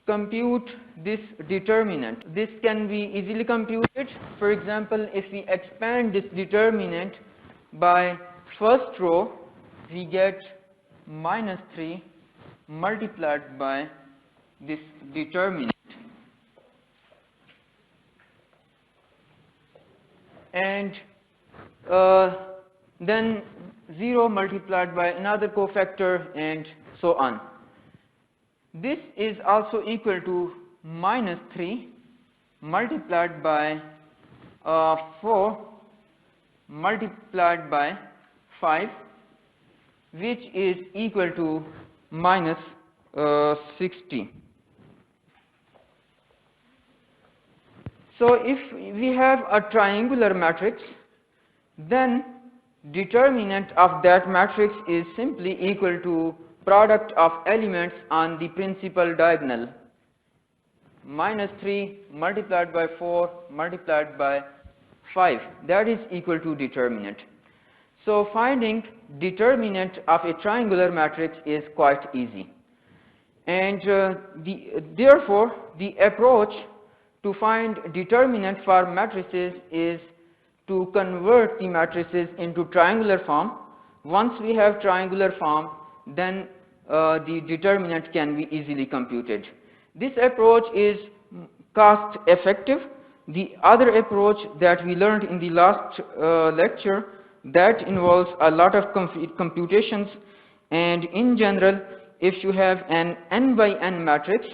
compute this determinant. This can be easily computed. For example, if we expand this determinant by first row, we get -3 multiplied by this determinant. And then 0 multiplied by another cofactor and so on. This is also equal to -3 multiplied by 4 multiplied by 5, which is equal to -60. So if we have a triangular matrix, then determinant of that matrix is simply equal to product of elements on the principal diagonal. -3 multiplied by 4 multiplied by 5, that is equal to determinant. So finding determinant of a triangular matrix is quite easy. And therefore, the approach to find determinant for matrices is to convert the matrices into triangular form. Once we have triangular form, then the determinant can be easily computed. This approach is cost effective. The other approach that we learned in the last lecture, that involves a lot of computations, and in general, if you have an n by n matrix,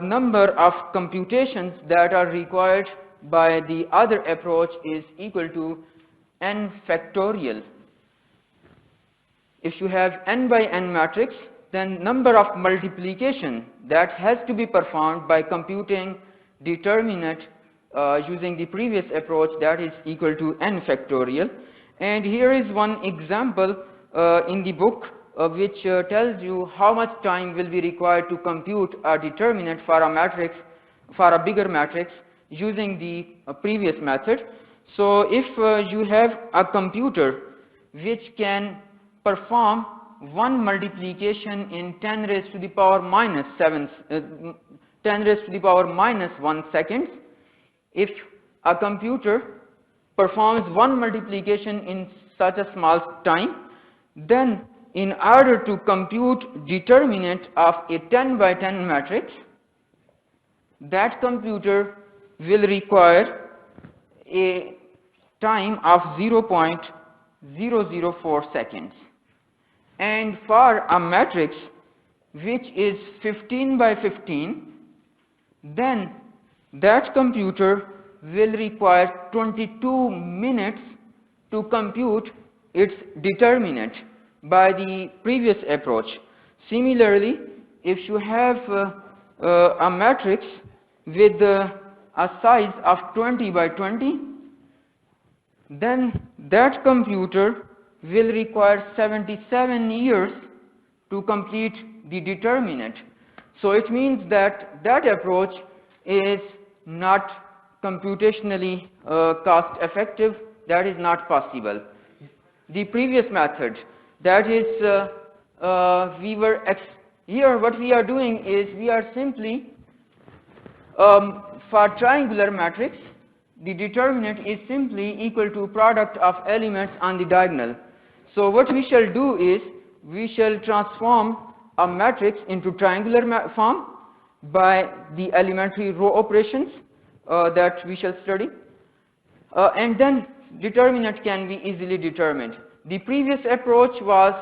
number of computations that are required by the other approach is equal to n factorial. If you have n by n matrix, then number of multiplication that has to be performed by computing determinant using the previous approach, that is equal to n factorial. And here is one example in the book which tells you how much time will be required to compute a determinant for a matrix, for a bigger matrix, using the previous method. So if you have a computer which can perform one multiplication in 10 raised to the power minus 1 seconds, if a computer performs one multiplication in such a small time, then in order to compute determinant of a 10 by 10 matrix, that computer will require a time of 0.004 seconds. And for a matrix which is 15 by 15, then that computer will require 22 minutes to compute its determinant by the previous approach. Similarly, if you have a matrix with a size of 20 by 20, then that computer will require 77 years to complete the determinant. So it means that that approach is not computationally cost effective. That is not possible. The previous method, that is here what we are doing is we are simply for triangular matrix, the determinant is simply equal to product of elements on the diagonal. So what we shall do is we shall transform a matrix into triangular form by the elementary row operations that we shall study, and then determinant can be easily determined. The previous approach was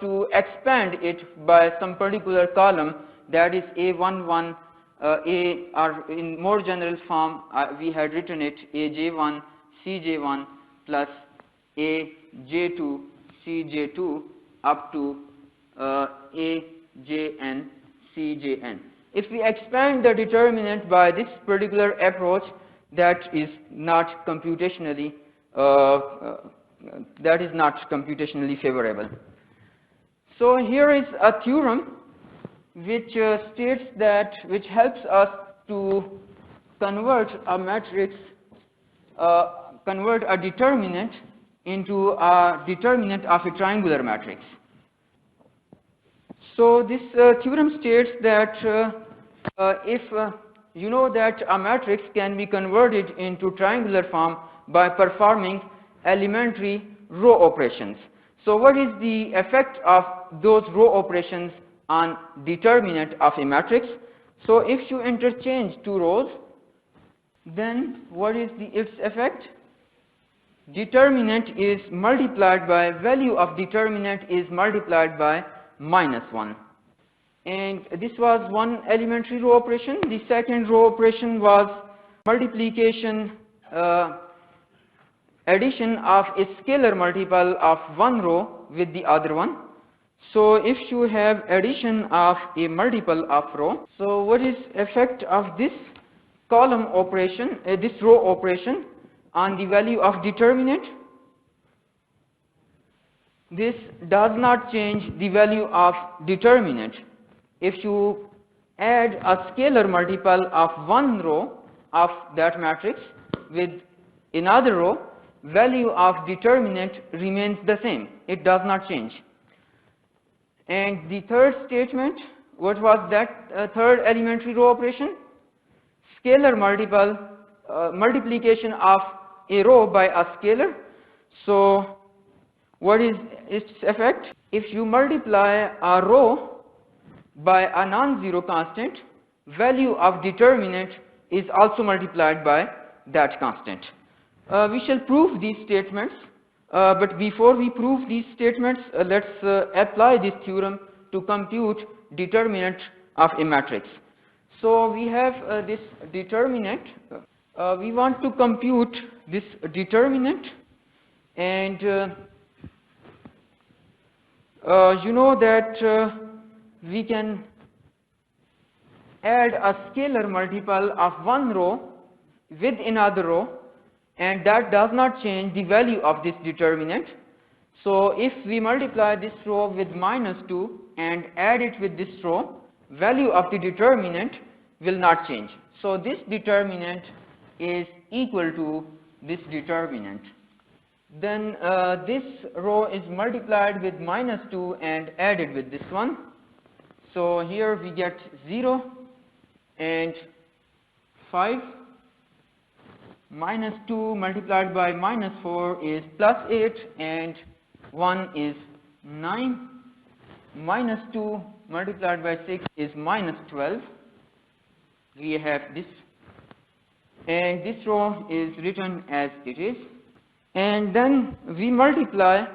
to expand it by some particular column, that is A11, or in more general form we had written it AJ1 CJ1 plus AJ2 CJ2 up to AJN CJN. If we expand the determinant by this particular approach, that is not computationally favorable. So here is a theorem which states that, which helps us to convert a matrix, convert a determinant into a determinant of a triangular matrix. So this theorem states that if you know that a matrix can be converted into triangular form by performing elementary row operations. So what is the effect of those row operations on determinant of a matrix? So if you interchange two rows, then what is its effect? Determinant is multiplied by, value of determinant is multiplied by -1. And this was one elementary row operation. The second row operation was multiplication, addition of a scalar multiple of one row with the other one. So if you have addition of a multiple of row, so what is effect of this column operation, this row operation on the value of determinant? This does not change the value of determinant. If you add a scalar multiple of one row of that matrix with another row, value of determinant remains the same. It does not change. And the third statement, what was that third elementary row operation? Scalar multiple, multiplication of a row by a scalar. So what is its effect? If you multiply a row by a non-zero constant, value of determinant is also multiplied by that constant. We shall prove these statements, but before we prove these statements, let's apply this theorem to compute determinant of a matrix. So we have this determinant. We want to compute this determinant, and you know that we can add a scalar multiple of one row with another row, and that does not change the value of this determinant. So if we multiply this row with -2 and add it with this row, value of the determinant will not change. So this determinant is equal to this determinant. Then this row is multiplied with -2 and added with this one. So here we get 0 and 5. -2 multiplied by -4 is +8, and 1 is 9. -2 multiplied by 6 is -12. We have this, and this row is written as it is. And then we multiply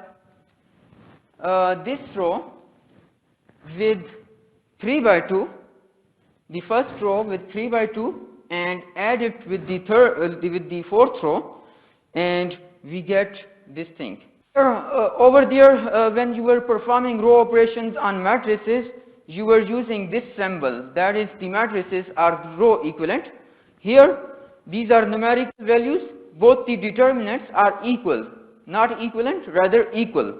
this row with 3 by 2, the first row with 3 by 2, and add it with the fourth row, and we get this thing. Over there, when you were performing row operations on matrices, you were using this symbol, that is, the matrices are row equivalent. Here, these are numerical values. Both the determinants are equal, not equivalent, rather equal.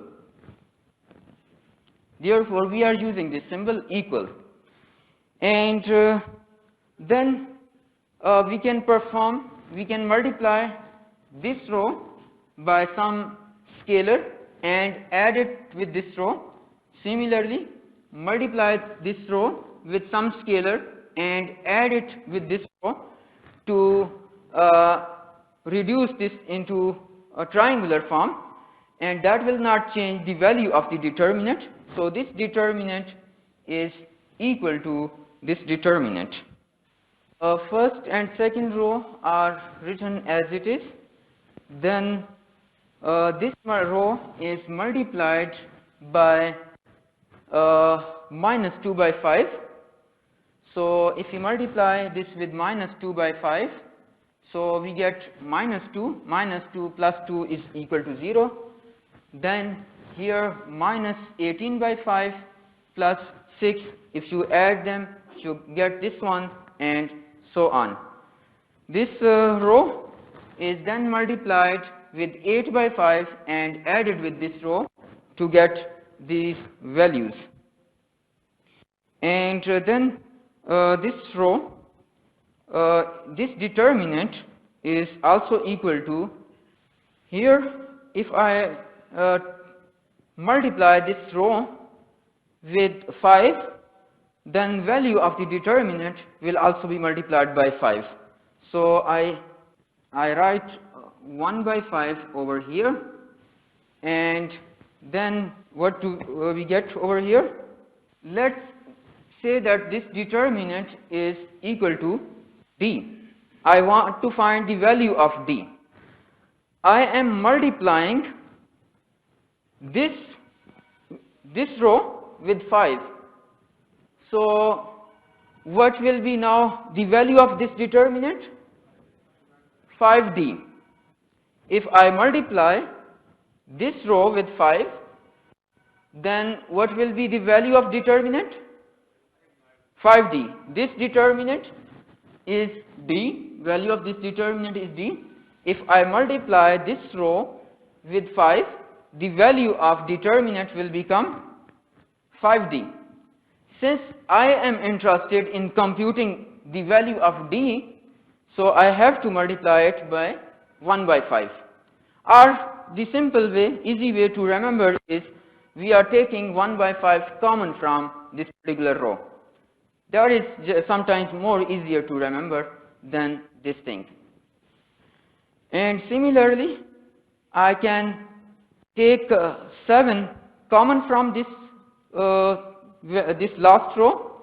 Therefore, we are using this symbol equal. And then we can multiply this row by some scalar and add it with this row. Similarly, multiply this row with some scalar and add it with this row to reduce this into a triangular form, and that will not change the value of the determinant. So this determinant is equal to this determinant. First and second row are written as it is. Then this row is multiplied by -2 by 5. So if you multiply this with -2 by 5, so we get -2. -2 plus 2 is equal to 0. Then here -18 by 5 plus 6. If you add them, you get this one, and so on. This row is then multiplied with 8 by 5 and added with this row to get these values. And then this row, this determinant is also equal to, here if I multiply this row with 5, then value of the determinant will also be multiplied by 5. So I write 1 by 5 over here, and then what do we get over here? Let's say that this determinant is equal to d. I want to find the value of d. I am multiplying this row with 5. So what will be now the value of this determinant? 5d. If I multiply this row with 5, then what will be the value of determinant? 5d. This determinant is d, value of this determinant is d. If I multiply this row with 5, the value of determinant will become 5d. Since I am interested in computing the value of d, so I have to multiply it by 1 by 5. Or the simple way, easy way to remember is we are taking 1 by 5 common from this particular row. That is sometimes more easier to remember than this thing. And similarly, I can take 7 common from this last row.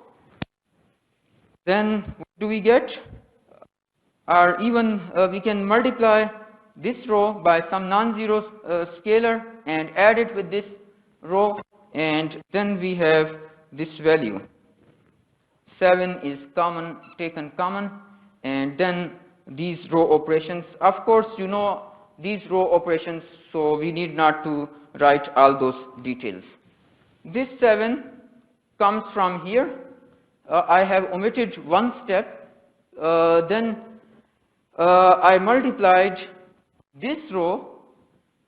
Then what do we get? Or even we can multiply this row by some non-zero scalar and add it with this row, and then we have this value. 7 is common, taken common, and then these row operations. Of course, you know these row operations, so we need not to write all those details. This 7 comes from here. I have omitted one step. Then I multiplied this row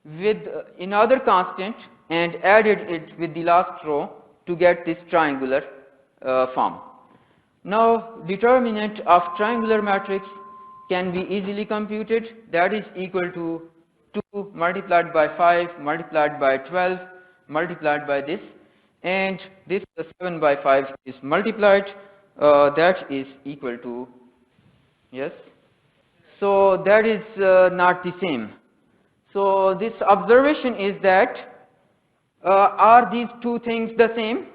with another constant and added it with the last row to get this triangular form. Now, determinant of triangular matrix can be easily computed. That is equal to 2 multiplied by 5 multiplied by 12 multiplied by this, and this 7 by 5 is multiplied. That is equal to, yes. So that is not the same. So this observation is that are these two things the same?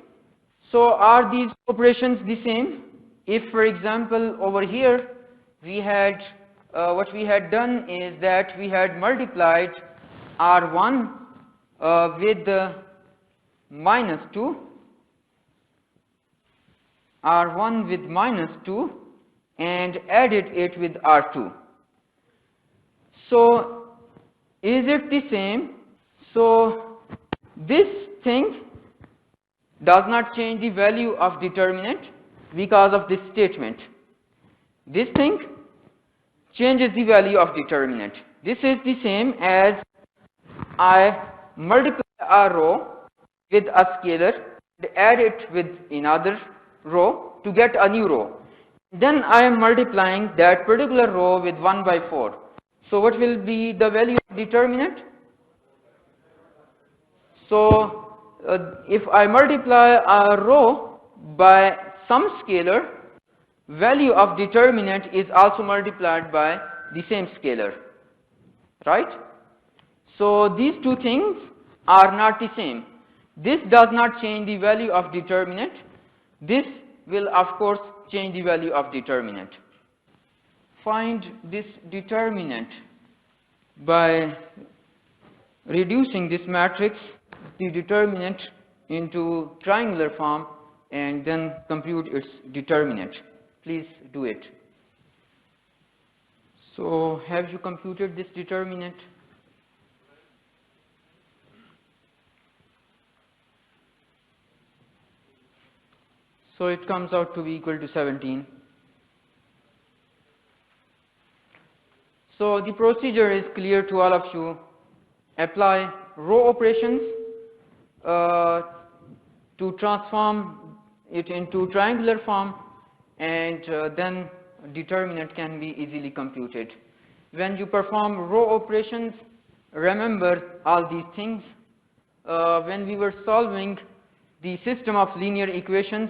So are these operations the same? If, for example, over here we had what we had done is that we had multiplied R1 with minus 2, R1 with minus 2, and added it with R2. So is it the same? So this thing does not change the value of determinant because of this statement. This thing changes the value of determinant. This is the same as I multiply a row with a scalar and add it with another row to get a new row. Then I am multiplying that particular row with 1 by 4. So what will be the value of determinant? So if I multiply a row by some scalar, value of determinant is also multiplied by the same scalar, right? So these two things are not the same. This does not change the value of determinant. This will of course change the value of determinant. Find this determinant by reducing this matrix, the determinant, into triangular form and then compute its determinant. Please do it. So have you computed this determinant? So it comes out to be equal to 17. So the procedure is clear to all of you. Apply row operations to transform it into triangular form, and then determinant can be easily computed. When you perform row operations, remember all these things. When we were solving the system of linear equations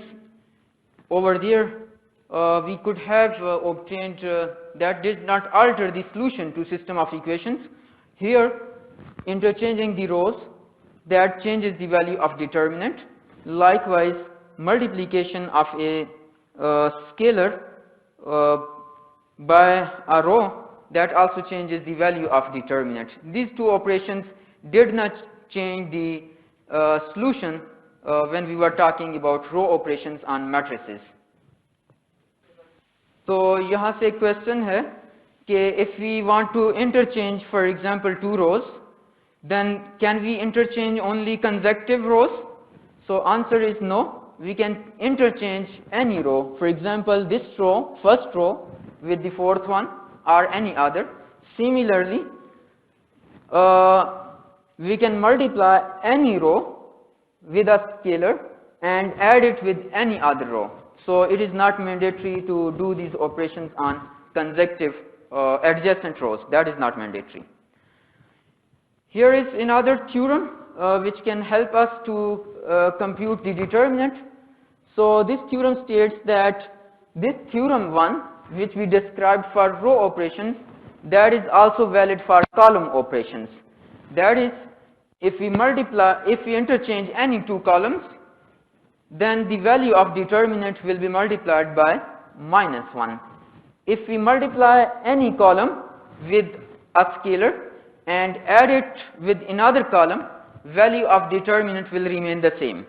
over there, we could have obtained that did not alter the solution to system of equations. Here, interchanging the rows, that changes the value of determinant. Likewise, multiplication of a scalar by a row, that also changes the value of determinant. These two operations did not change the solution when we were talking about row operations on matrices. So यहाँ से एक question है कि if we want to interchange, for example, two rows, then can we interchange only consecutive rows? So answer is no. We can interchange any row. For example, this row, first row, with the fourth one, or any other. Similarly, we can multiply any row with a scalar and add it with any other row. So it is not mandatory to do these operations on consecutive adjacent rows. That is not mandatory. Here is another theorem which can help us to compute the determinant. So this theorem states that this theorem 1, which we described for row operations, that is also valid for column operations. That is, if we interchange any two columns, then the value of determinant will be multiplied by -1. If we multiply any column with a scalar and add it with another column, value of determinant will remain the same.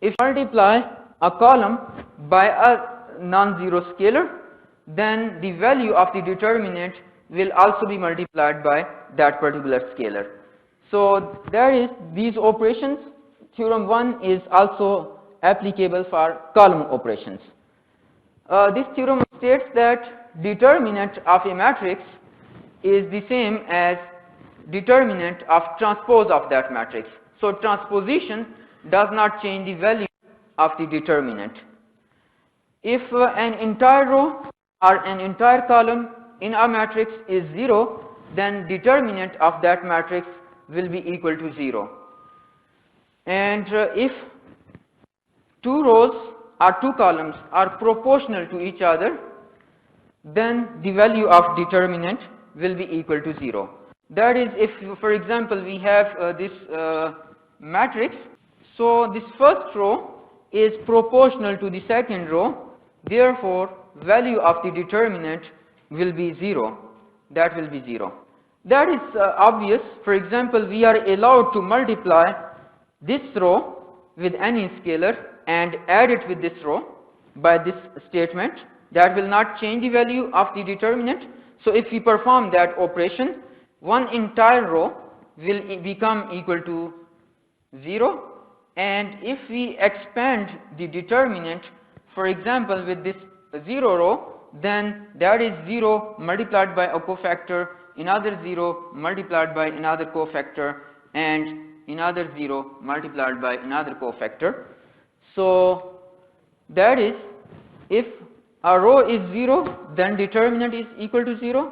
If we multiply a column by a non-zero scalar, then the value of the determinant will also be multiplied by that particular scalar. So there is these operations. Theorem 1 is also applicable for column operations. This theorem states that determinant of a matrix is the same as determinant of transpose of that matrix. So transposition does not change the value of the determinant. If an entire row or an entire column in a matrix is 0, then determinant of that matrix will be equal to 0. And if two rows or two columns are proportional to each other, then the value of determinant will be equal to 0. That is, if for example we have this matrix, so this first row is proportional to the second row, therefore value of the determinant will be 0. That will be 0. That is obvious. For example, we are allowed to multiply this row with any scalar and add it with this row by this statement. That will not change the value of the determinant. So if we perform that operation, one entire row will become equal to 0, and if we expand the determinant, for example with this 0 row, then that is 0 multiplied by a cofactor, another 0 multiplied by another cofactor, and another 0 multiplied by another cofactor. So that is, if a row is 0, then determinant is equal to 0.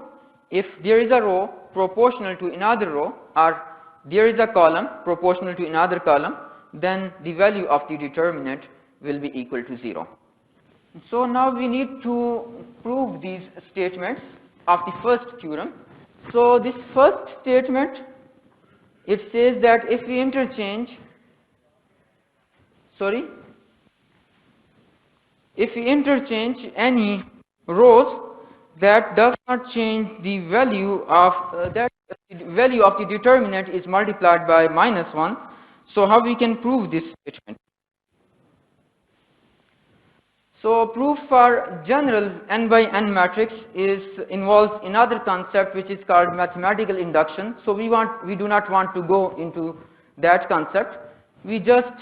If there is a row proportional to another row, or there is a column proportional to another column, then the value of the determinant will be equal to 0. So now we need to prove these statements of the first theorem. So this first statement, it says that if we interchange any rows, that does not change the value of the value of the determinant is multiplied by -1. So how we can prove this statement? So proof for general n by n matrix involves another concept which is called mathematical induction. So we do not want to go into that concept. We just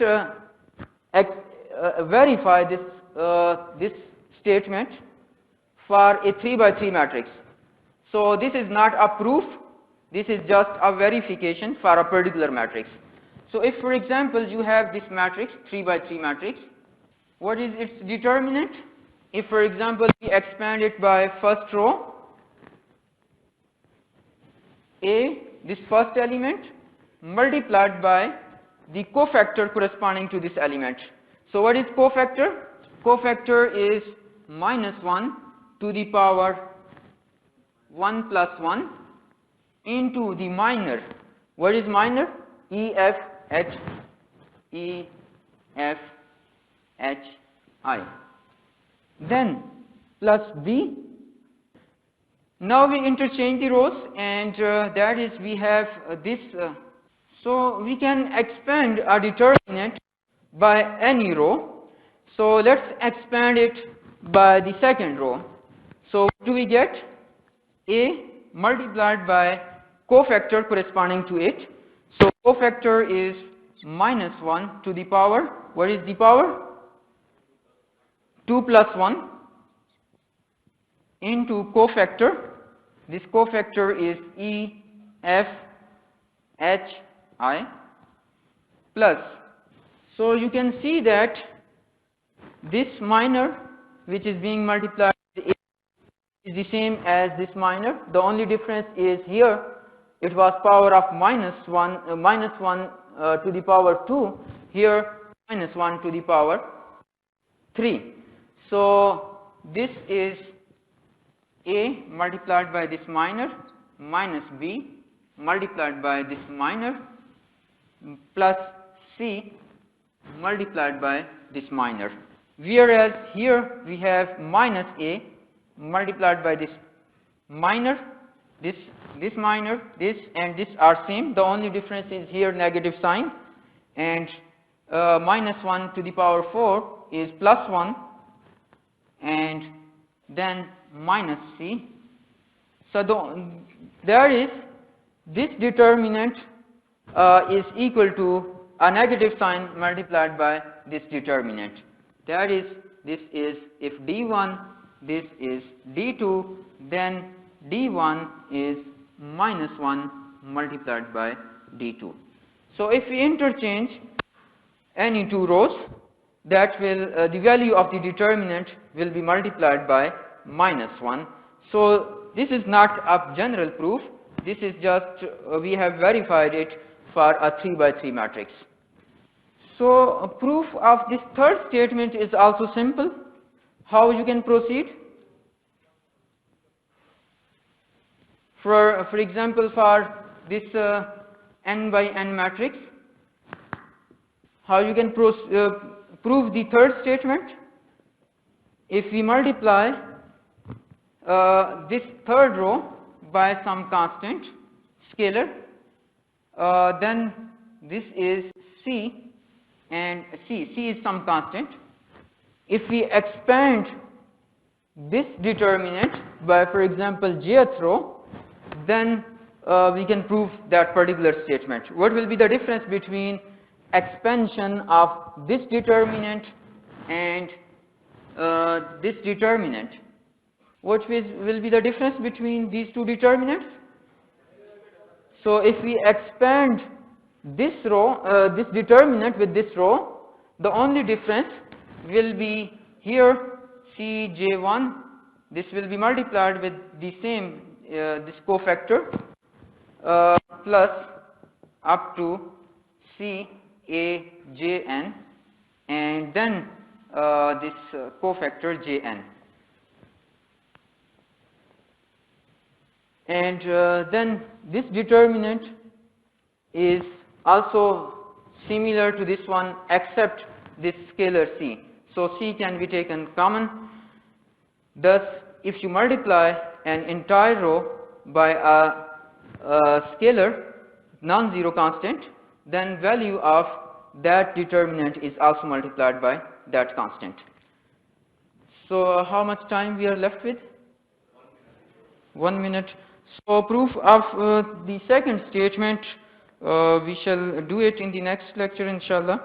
verify this statement for a 3 by 3 matrix. So this is not a proof, this is just a verification for a particular matrix. So if for example you have this matrix, 3 by 3 matrix, what is its determinant? If for example we expand it by first row, A, this first element, multiplied by the cofactor corresponding to this element. So what is cofactor? Cofactor is -1 to the power 1 plus 1 into the minor. What is minor? EFH I. Then plus B. Now we interchange the rows, and that is we have this. So we can expand a determinant by any row. So let's expand it by the second row. So what do we get? A multiplied by cofactor corresponding to it. So cofactor is -1 to the power. What is the power? 2 plus 1 into cofactor. This cofactor is EFHI plus. So you can see that this minor, which is being multiplied, is the same as this minor. The only difference is here it was power of -1 to the power 2. Here -1 to the power 3. So this is A multiplied by this minor minus B multiplied by this minor plus C multiplied by this minor. Whereas here we have minus A multiplied by this minor, this minor, this and this are same. The only difference is here negative sign, and -1 to the power 4 is +1, and then minus C. So there is this determinant is equal to a negative sign multiplied by this determinant. That is, this is if D1, this is D2, then D1 is -1 multiplied by D2. So if we interchange any two rows, that will the value of the determinant will be multiplied by -1. So this is not a general proof. This is just we have verified it for a 3 by 3 matrix. So a proof of this third statement is also simple. How you can proceed? For example, for this n by n matrix, how you can prove the third statement? If we multiply this third row by some constant scalar, then this is C, and C is some constant. If we expand this determinant by, for example, jth row, then we can prove that particular statement. What will be the difference between expansion of this determinant and this determinant? What will be the difference between these two determinants? So if we expand this row, this determinant with this row, the only difference will be here Cj1, this will be multiplied with the same this cofactor plus up to Cajn, and then this cofactor Jn. And then this determinant is also similar to this one except this scalar C. So C can be taken common. Thus, if you multiply an entire row by a scalar non-zero constant, then value of that determinant is also multiplied by that constant. So how much time we are left with? 1 minute. So proof of the second statement, we shall do it in the next lecture, inshallah.